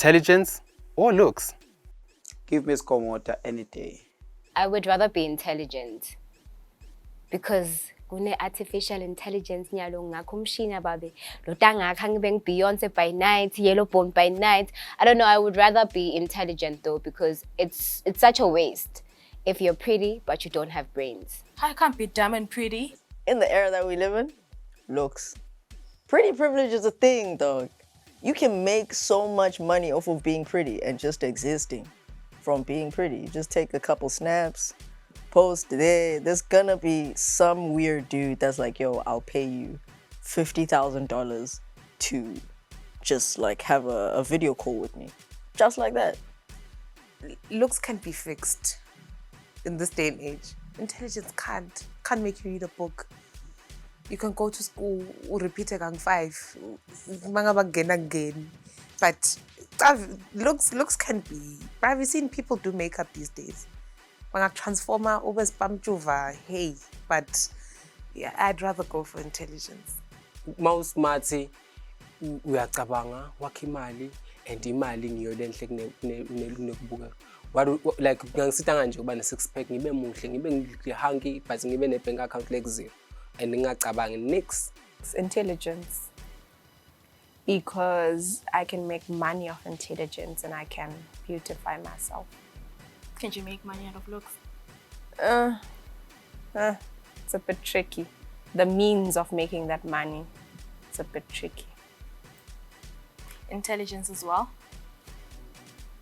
Intelligence or looks? Give me Skomota any day. I would rather be intelligent because kune-artificial intelligence nyalo ngakho umshini ababe lotangakha ngibe Beyonce by night, yellow bone by night. I don't know, I would rather be intelligent though because it's such a waste if you're pretty but you don't have brains. I can't be dumb and pretty. In the era that we live in, looks. Pretty privilege is a thing, dog. You can make so much money off of being pretty and just existing from being pretty. You just take a couple snaps, post there. There's gonna be some weird dude that's like, yo, I'll pay you $50,000 to just like have a video call with me. Just like that. Looks can be fixed in this day and age. Intelligence can't make you read a book. You can go to school, repeat gang 5, again. But looks can be. I've seen people do makeup these days. Transformer, over spam chuva, hey. But yeah, I'd rather go for intelligence. Mouse Mati, uyacabanga, wakimali, and imali ngiyo lenhle kunekubuka. Like ngisitanga nje uba ne-6 pack ngibe muhle ngibe hunky but ngibe ne-bank account like 0 and ngingacabangi nix. It's intelligence because I can make money off intelligence and I can beautify myself. Can't you make money out of looks? It's a bit tricky. The means of making that money, it's a bit tricky. Intelligence as well.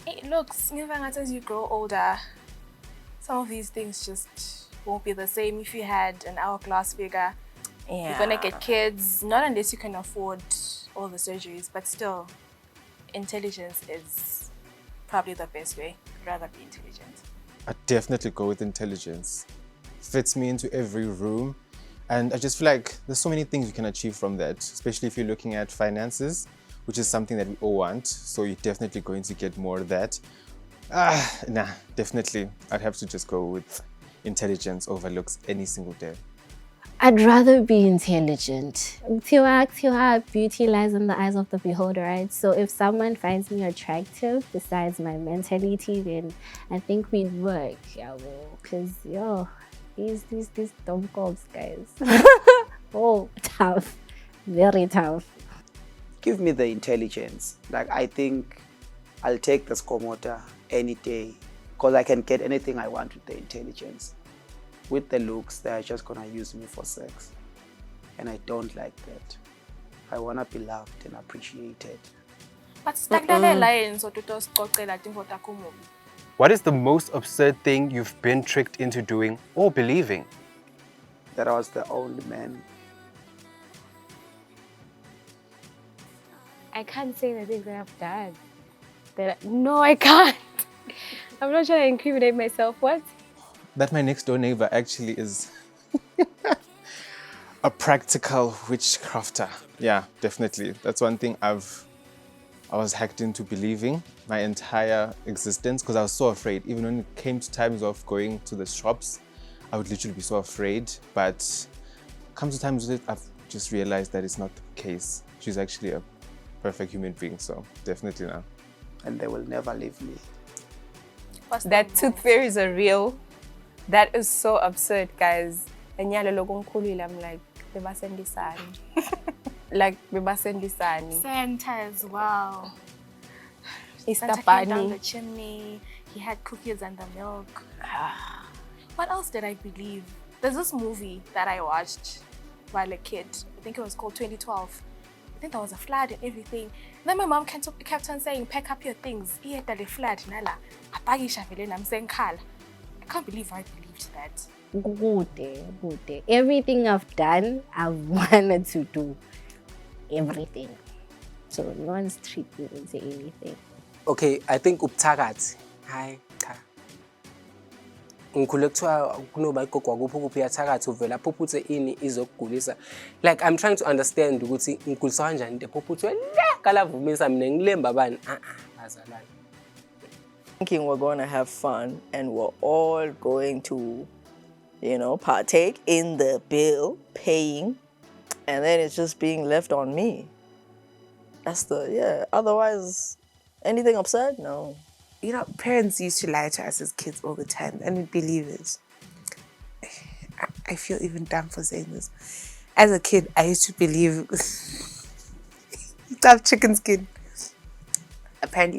It looks, as you grow older, some of these things just won't be the same. If you had an hourglass figure, you're gonna get kids, not unless you can afford all the surgeries, but still, intelligence is probably the best way. I'd rather be intelligent. I'd definitely go with intelligence. Fits me into every room. And I just feel like there's so many things you can achieve from that, especially if you're looking at finances, which is something that we all want. So you're definitely going to get more of that. Definitely. I'd have to just go with intelligence over looks any single day. I'd rather be intelligent. Beauty lies in the eyes of the beholder, right? So if someone finds me attractive besides my mentality, then I think we'd work, because these dumb cops, guys. Oh, tough. Very tough. Give me the intelligence. Like, I think I'll take the Skomota any day because I can get anything I want with the intelligence. With the looks, they're just gonna use me for sex. And I don't like that. I wanna be loved and appreciated. What is the most absurd thing you've been tricked into doing or believing? That I was the only man. I can't say the things that I've done. No, I can't. I'm not trying to incriminate myself. What? That my next door neighbor actually is a practical witchcrafter. Yeah, definitely. That's one thing I was hacked into believing my entire existence because I was so afraid. Even when it came to times of going to the shops, I would literally be so afraid. But come to times with it, I've just realized that it's not the case. She's actually a perfect human being, so definitely now. And they will nenever leave me. That tooth fairies are real. That is so absurd, guys. And I'm like, bebasendisani. Like, bebasendisani. Santa as well. Easter Santa came down bunny. the chimney. He had cookies and the milk. What else did I believe? There's this movie that I watched while a kid. I think it was called 2012. I think there was a flood and everything. Then my mom kept on saying, pack up your things. The flood. I'm saying, I can't believe I believed that. Good. Everything I've done, I've wanted to do. Everything. So no one's tricked me into anything. Okay, I think ubthakathi. Hayi cha. Ngikhule kuthiwa kunoba igogo wakuphi kuphi yathakathi uvela phuphuthe ini izokugulisa. Like I'm trying to understand ukuthi ngigulisa kanjani into ephuphuthe le kalavumisa mina ngilemba bani. Bazalwane. Thinking we're going to have fun and we're all going to, partake in the bill, paying, and then it's just being left on me. Otherwise, Anything absurd? No. You know, parents used to lie to us as kids all the time, and we believe it. I feel even dumb for saying this. As a kid, I used to believe you have chicken skin. Apparently,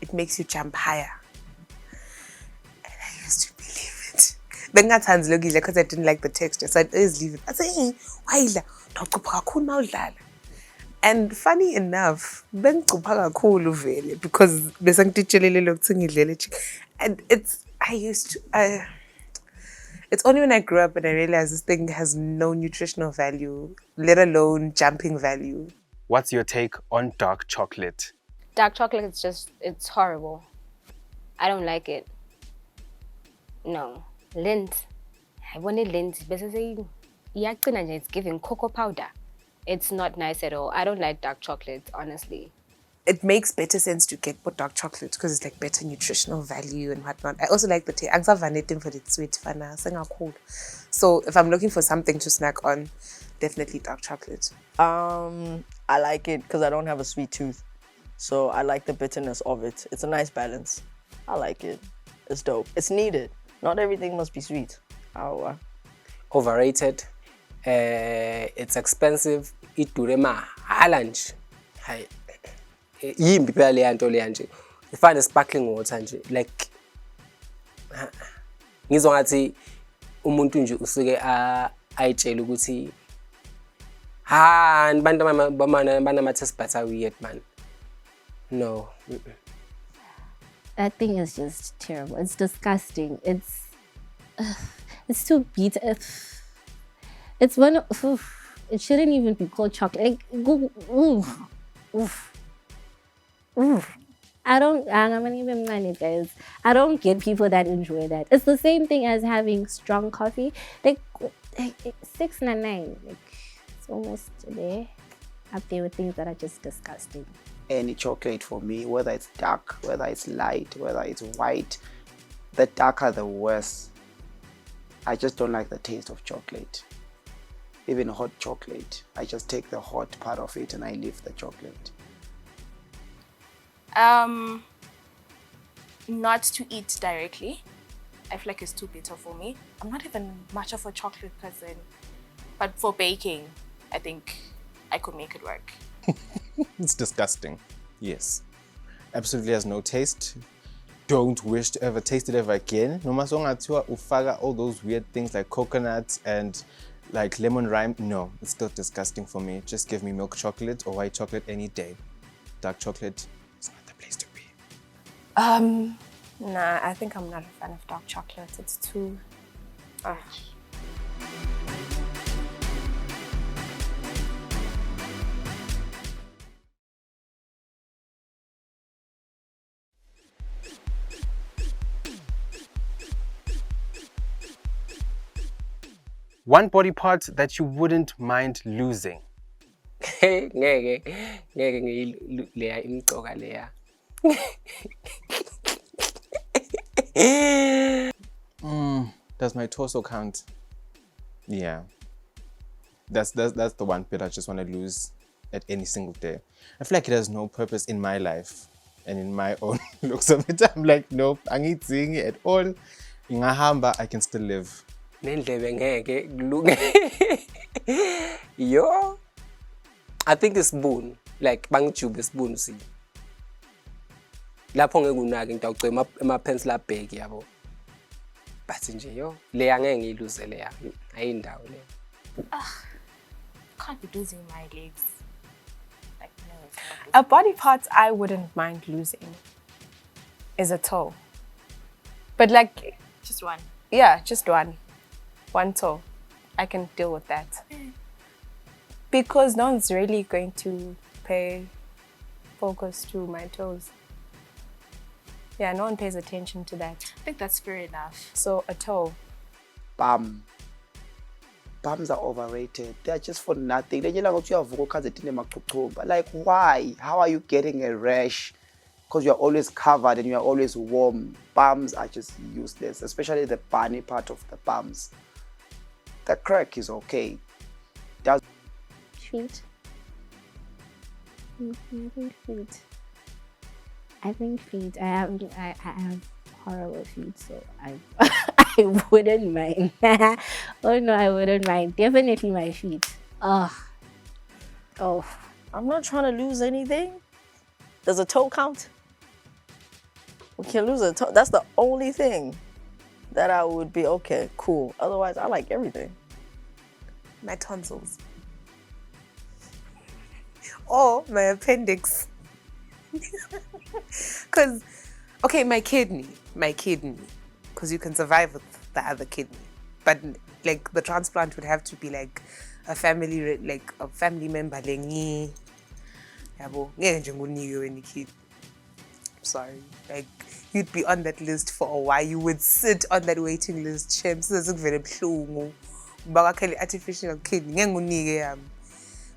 it makes you jump higher. And I used to believe it. Because I didn't like the texture, so I'd always leave it. I say, hey, why is that? And funny enough, because and it's only when I grew up and I realized this thing has no nutritional value, let alone jumping value. What's your take on dark chocolate? Dark chocolate is just, it's horrible. I don't like it. No. Lint. I wanted lint. It's giving cocoa powder. It's not nice at all. I don't like dark chocolate, honestly. It makes better sense to get for dark chocolate because it's like better nutritional value and whatnot. I also like the taste. I'm for the sweet fana. So if I'm looking for something to snack on, definitely dark chocolate. I like it because I don't have a sweet tooth. So I like the bitterness of it. It's a nice balance. I like it. It's dope. It's needed. Not everything must be sweet. Overrated. It's expensive. Idure mahala nje. Hayi. Yimbi phela le nto le nje. Ifana sparkling water nje. Like ngizwa ngathi umuntu nje usuke ayitshela ukuthi bantu banama-taste buds are weird, man. No. That thing is just terrible. It's disgusting. It's too bitter. It's one of, it shouldn't even be called chocolate. I'm not even mind, guys. I don't get people that enjoy that. It's the same thing as having strong coffee. Like 6.99. Like it's almost there. Up there with things that are just disgusting. Any chocolate for me, whether it's dark, whether it's light, whether it's white, the darker the worse. I just don't like the taste of chocolate. Even hot chocolate, I just take the hot part of it and I leave the chocolate. Not to eat directly. I feel like it's too bitter for me. I'm not even much of a chocolate person, but for baking, I think I could make it work. It's disgusting. Yes. Absolutely has no taste. Don't wish to ever taste it ever again. No matter ufaga all those weird things like coconut and like lemon rind. No, it's still disgusting for me. Just give me milk chocolate or white chocolate any day. Dark chocolate is not the place to be. Nah, I think I'm not a fan of dark chocolate. It's too... One body part that you wouldn't mind losing. Ngeke leya imigcoka leya. Does my torso count? Yeah. That's the one bit I just want to lose at any single day. I feel like it has no purpose in my life and in my own looks of it. I'm like, nope, I ain't seeing it at all. Ingahamba, I can still live. Nendlebe ngeke kulunge. Yo. I think isibunu, like bangijube isibunu si. Lapho ngeke unake ngitawucema ama-pencil abheki yabo. But nje yo, leya ngeke ngiyiluze leya. Ayindawo leya. Can't be losing my legs. Like, no, it's not. A body part I wouldn't mind losing is a toe. But like... Just one. Yeah, just one. One toe. I can deal with that. Because no one's really going to pay focus to my toes. Yeah, no one pays attention to that. I think that's fair enough. So a toe. Bums are overrated. They're just for nothing. Like, why? How are you getting a rash? Because you're always covered and you're always warm. Bums are just useless, especially the bunny part of the bums. The crack is okay. Feet. I think feet. I think feet. I have horrible feet, so I I wouldn't mind. Oh no, I wouldn't mind. Definitely my feet. Oh, oh. I'm not trying to lose anything. Does a toe count? We can lose a toe. That's the only thing that I would be okay, cool. Otherwise, I like everything. My tonsils. Or my appendix. Because, okay, my kidney. Because you can survive with the other kidney. But, like, the transplant would have to be, like, a family member. Lengi. Yabo. Ngeke nje ngikunike wena kidney. Sorry. Like, you'd be on that list for a while. You would sit on that waiting list. Shem, sizokuvela ebuhlungu. Bakakhe artificial kidney. Ngeke ngikunike yami.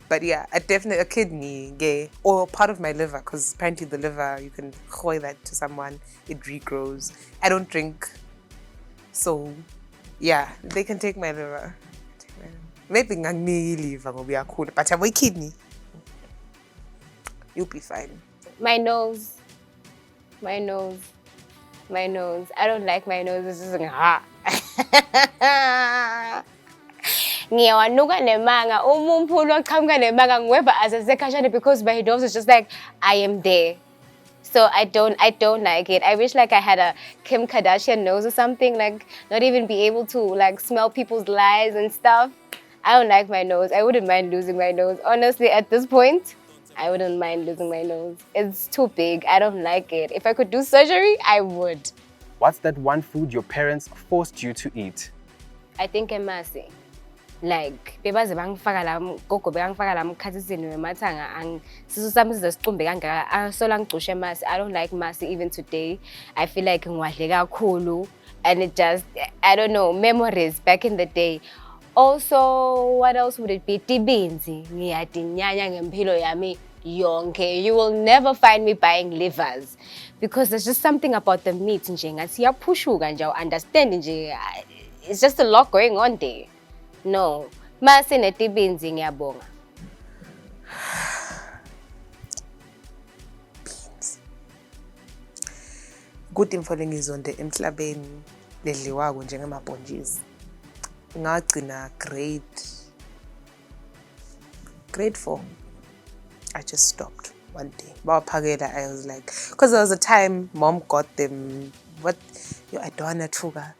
But yeah, a kidney, or part of my liver, because apparently the liver, you can throw that to someone, it regrows. I don't drink, so yeah, they can take my liver. Maybe nganginiki liver ngoba uyakhula, but I'm a kidney. You'll be fine. My nose. I don't like my nose. It's just ngiyawanuka nemanga umphula oqhamuka nemanga ngiweva asesekhashana because my nose is just like I am there. So I don't like it. I wish like I had a Kim Kardashian nose or something, like not even be able to like smell people's lies and stuff. I don't like my nose. I wouldn't mind losing my nose. Honestly, at this point, I wouldn't mind losing my nose. It's too big. I don't like it. If I could do surgery, I would. What's that one food your parents forced you to eat? I think emasi. Like bebaze bangifaka la gogo bengangifaka la mkhathizini wemathanga siso sami sizesicumbe kangaka asola ngicushe masi. I don't like masi even today. I feel like ngiwadle kakhulu and it just I don't know, memories back in the day. Also, what else would it be? Tibinzi. Ngiyadinyanya ngempilo yami yonke. You will never find me buying livers because there's just something about the meat nje ngathi yaphushuka nje understand nje. It's just a lot going on there. No, masi netibinzi ngiyabonga. Beans. Good info lengizonde emhlabeni ledliwako njengamabhonjisi. Ngagcina grade 4. I just stopped one day. Bawaphakela, I was like, because there was a time mom got them. What? I don't want to.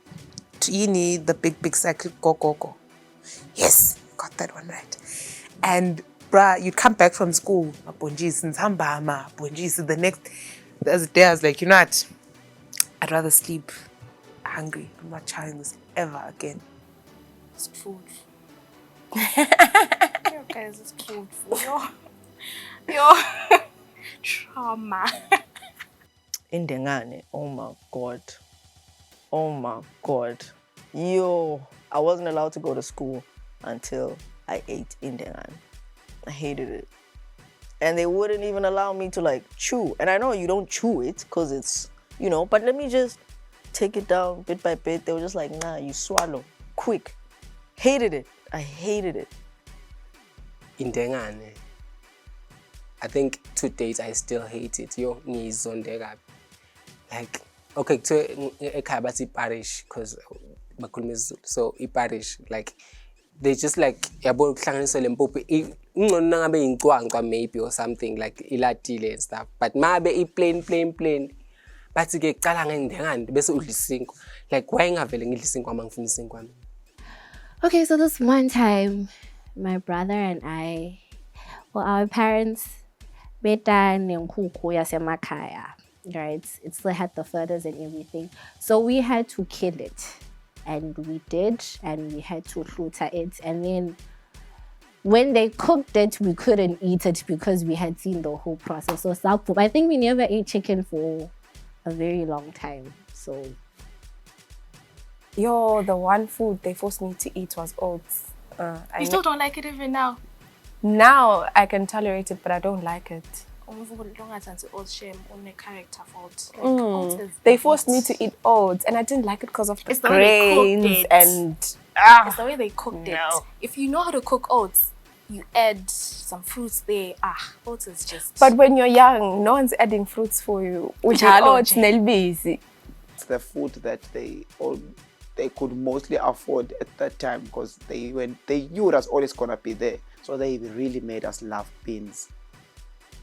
You need the big cycle go. Yes, got that one right. And bruh, you'd come back from school, the next day I was like, you know what? I'd rather sleep hungry. I'm not trying this ever again. It's food. Yo, guys, it's food. Yo. Trauma. Indengane, oh my god. Yo, I wasn't allowed to go to school until I ate indengane. I hated it. And they wouldn't even allow me to like chew. And I know you don't chew it because it's, but let me just take it down bit by bit. They were just like, nah, you swallow quick. Hated it. I hated it. Indengane. I think to date I still hate it. Yo, ngizonde kabi. Like, okay, to ekhaya bathi parish because bakhuluma isiZulu. So iparish, like they just like yabo kuhlanganisa lempuphu ingcono nangabe incwancwa maybe or something like ilatile and stuff. But mabe plain. Bathi ke qala ngendengane bese udla isinkwa. Like why ngavele ngidla isinkwa mangifuna isinkwa wami? Okay, so this one time, my brother and I, well, our parents, beta nenkuku yasemakaya, right? It still had the feathers and everything. So we had to kill it. And we did, and we had to slaughter it. And then when they cooked it, we couldn't eat it because we had seen the whole process. So I think we never ate chicken for a very long time. So Yo, the one food they forced me to eat was oats. You still don't like it even now? Now I can tolerate it, but I don't like it. Character fault. They forced me to eat oats, and I didn't like it because of the It's the way they cooked grains it. and It's the way they cooked it. If you know how to cook oats, you add some fruits there. Oats is just. But when you're young, no one's adding fruits for you. Which Njalo oats nje. nelbisi. It's the food that they could mostly afford at that time because they knew it was always gonna be there. So they really made us love beans.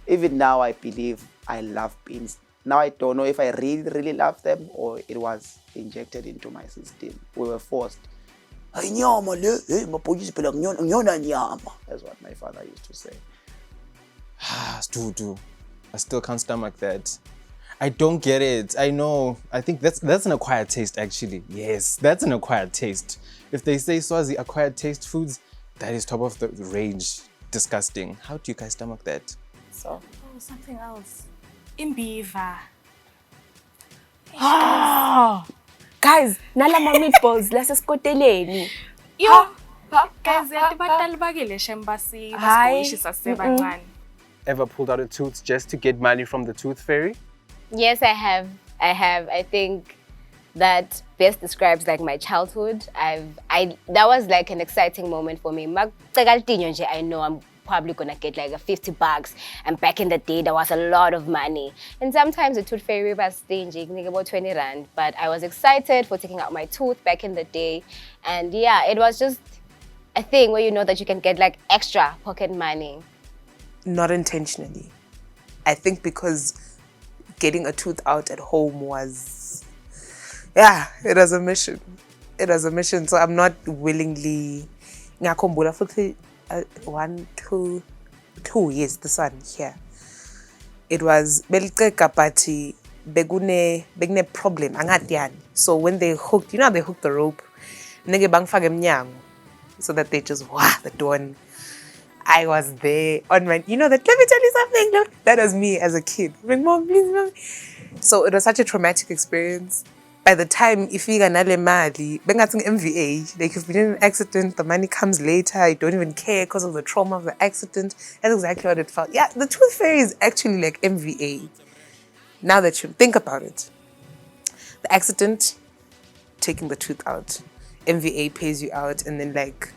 Even now, I believe I love beans. Now I don't know if I really love them or it was injected into my system. We were forced. That's what my father used to say. Dude, I still can't stomach that. I don't get it. I know. I think that's an acquired taste, actually. Yes, that's an acquired taste. If they say Swazi acquired taste foods, that is top of the range. Disgusting. How do you guys stomach that? So. Oh, something else. Imbiva. Guys, nalama meatballs lasesikoteleni. Yo, guys, yatibatalibagile shembasi baskoishisa sebancane. Ever pulled out a tooth just to get money from the tooth fairy? Yes, I have. I think that best describes like my childhood. That was like an exciting moment for me. I know I'm probably gonna get like a $50, and back in the day there was a lot of money. And sometimes the tooth fairy was stingy, about 20 rand. But I was excited for taking out my tooth back in the day, and yeah, it was just a thing where you know that you can get like extra pocket money. Not intentionally. I think because getting a tooth out at home was, it was a mission. It was a mission. So I'm not willingly. Ngakhumbula futhi 2 years this one here. It was beliceka but begune problem angadiyani. So when they hooked, they hooked the rope. Nenge bangfaka emnyango so that they just the door. And I was there on my, let me tell you something. Look, that was me as a kid. Like, Mom, please, Mom. So it was such a traumatic experience. By the time if you nale mali, bengathi MVA, like you've been in an accident, the money comes later, you don't even care because of the trauma of the accident. That's exactly what it felt. Yeah, the tooth fairy is actually like MVA. Now that you think about it. The accident, taking the tooth out. MVA pays you out and then like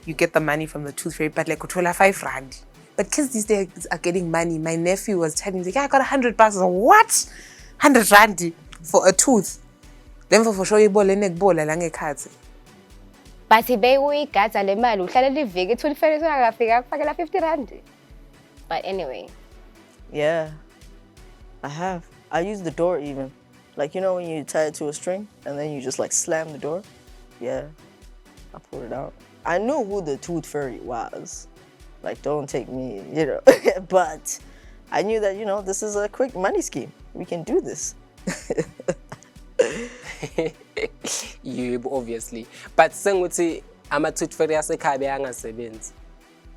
you get the money from the tooth fairy, but like uthola 5 rand. But kids these days are getting money. My nephew was telling me, I got $100. I was like, what? 100 rand for a tooth? Then for sure you ball bola lange khathi. But uyigada le mali uhlala liviki tooth fairy singakafika akufakela 50 rand. But anyway. Yeah, I have. I use the door even. Like, when you tie it to a string and then you just like slam the door? Yeah, I pulled it out. I knew who the tooth fairy was. Like, don't take me, but I knew that, this is a quick money scheme. We can do this. Obviously. But senguthi ama-tooth fairy asekhaya beyangasebenzi.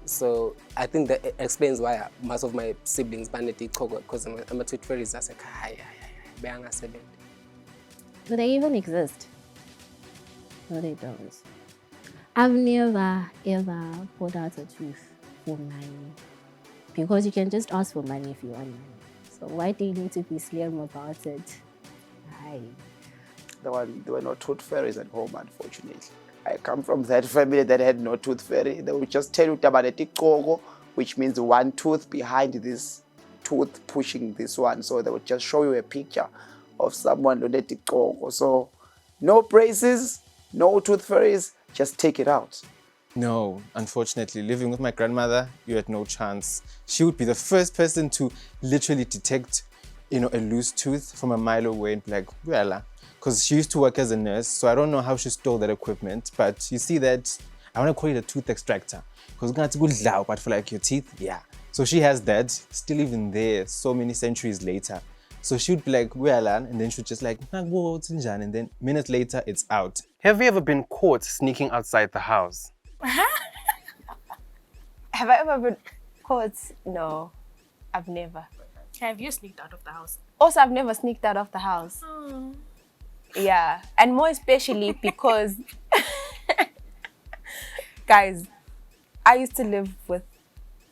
So I think that explains why most of my siblings banedichoko, because ama-tooth fairies asekhaya beyangasebenzi. Do they even exist? No, they don't. I've never ever pulled out a tooth for money, because you can just ask for money if you want money. So why do you need to be slim about it? Hi. There were no tooth fairies at home, unfortunately. I come from that family that had no tooth fairy. They would just tell you tabaletikogo, which means one tooth behind this tooth pushing this one. So they would just show you a picture of someone loletikogo. So no braces, no tooth fairies, just take it out. No, unfortunately, living with my grandmother, you had no chance. She would be the first person to literally detect, a loose tooth from a mile away and be like, well, because she used to work as a nurse, so I don't know how she stole that equipment, but you see that, I want to call it a tooth extractor, because it's going to go loud, but for like your teeth, yeah. So she has that, still even there, so many centuries later. So she would be like, well, and then she'd just like, and then minutes later, it's out. Have you ever been caught sneaking outside the house? Have I ever been caught? No, I've never. Have you sneaked out of the house? Also, I've never sneaked out of the house. Yeah, and more especially because, guys, I used to live with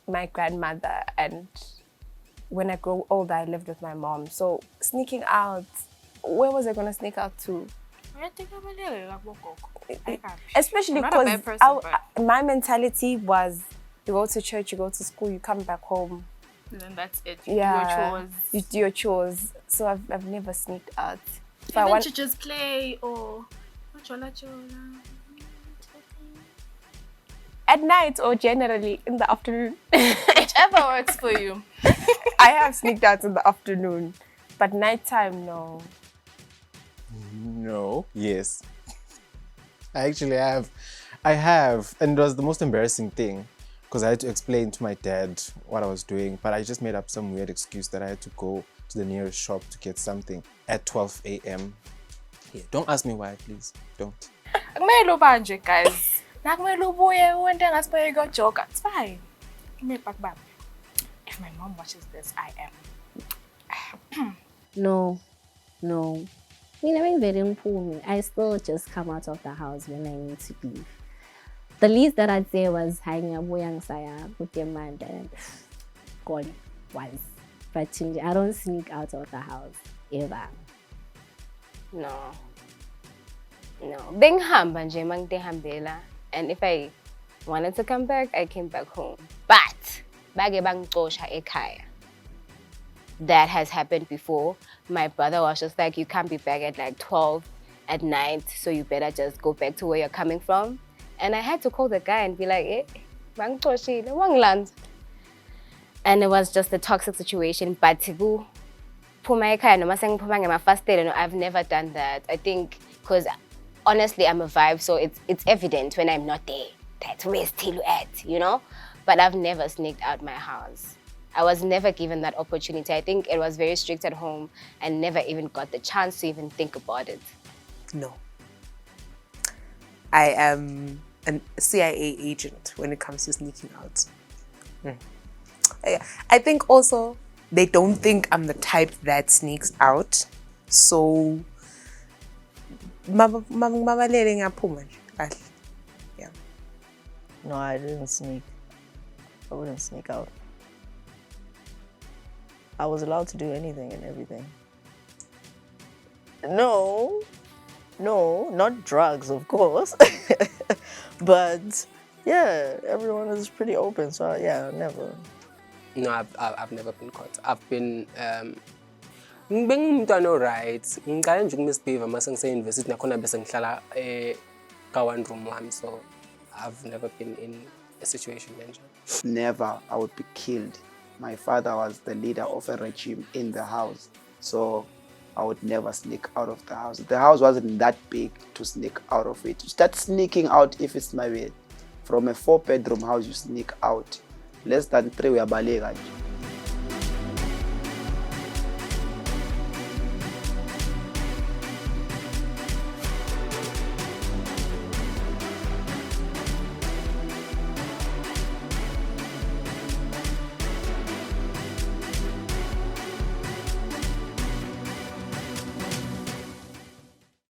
my grandmother, and when I grew older, I lived with my mom. So sneaking out, where was I going to sneak out to? Especially because my mentality was, You go to church, you go to school, you come back home. And then that's it. You Yeah, do your chores. you do your chores. So I've never sneaked out. If I Even want to just play or chola chola. at night or generally in the afternoon. Whichever works for you. I have sneaked out in the afternoon, but nighttime, no. No. Yes. I actually have. I have. And it was the most embarrassing thing because I had to explain to my dad what I was doing, but I just made up some weird excuse that I had to go to the nearest shop to get something at 12 a.m. Yeah, don't ask me why, please. Don't. Akumele ubanje, guys. Nakumele ubuye uwente ngathi bayojoga. It's fine. Kumele bakubambe. If my mom watches this, I am. No. I mean, I'm very important. I still just come out of the house when I need to leave. The least that I'd say was hanging up with saya with your man and gone once. But I don't sneak out of the house ever. No. Bengihamba nje mangitehambela, and if I wanted to come back, I came back home. But bage bangixosha ekhaya. That has happened before. My brother was just like, you can't be back at like 12 at night, so you better just go back to where you're coming from. And I had to call the guy and be like, bangixoshile, wangilandza. And it was just a toxic situation. But phuma ekhaya noma sengiphuma ngemafastela, no, I've never done that. I think because honestly, I'm a vibe, so it's evident when I'm not there. That's where's Tilu at, you know? But I've never sneaked out my house. I was never given that opportunity. I think it was very strict at home and never even got the chance to even think about it. No. I am a CIA agent when it comes to sneaking out. I think also they don't think I'm the type that sneaks out. So, yeah. No, I didn't sneak. I wouldn't sneak out. I was allowed to do anything and everything. No, not drugs, of course. But yeah, everyone is pretty open, so yeah, never. No, I've never been caught. I've been ngibengumntwana alright. Ngiqale nje ukumisbehave mase ngise-university nakhona bese ngihlala ka-one room wami, so I've never been in a situation like that. Never, I would be killed. My father was the leader of a regime in the house, so I would never sneak out of the house. The house wasn't that big to sneak out of it. You start sneaking out if it's my way. From a 4-bedroom house, you sneak out. Less than 3, we are balega.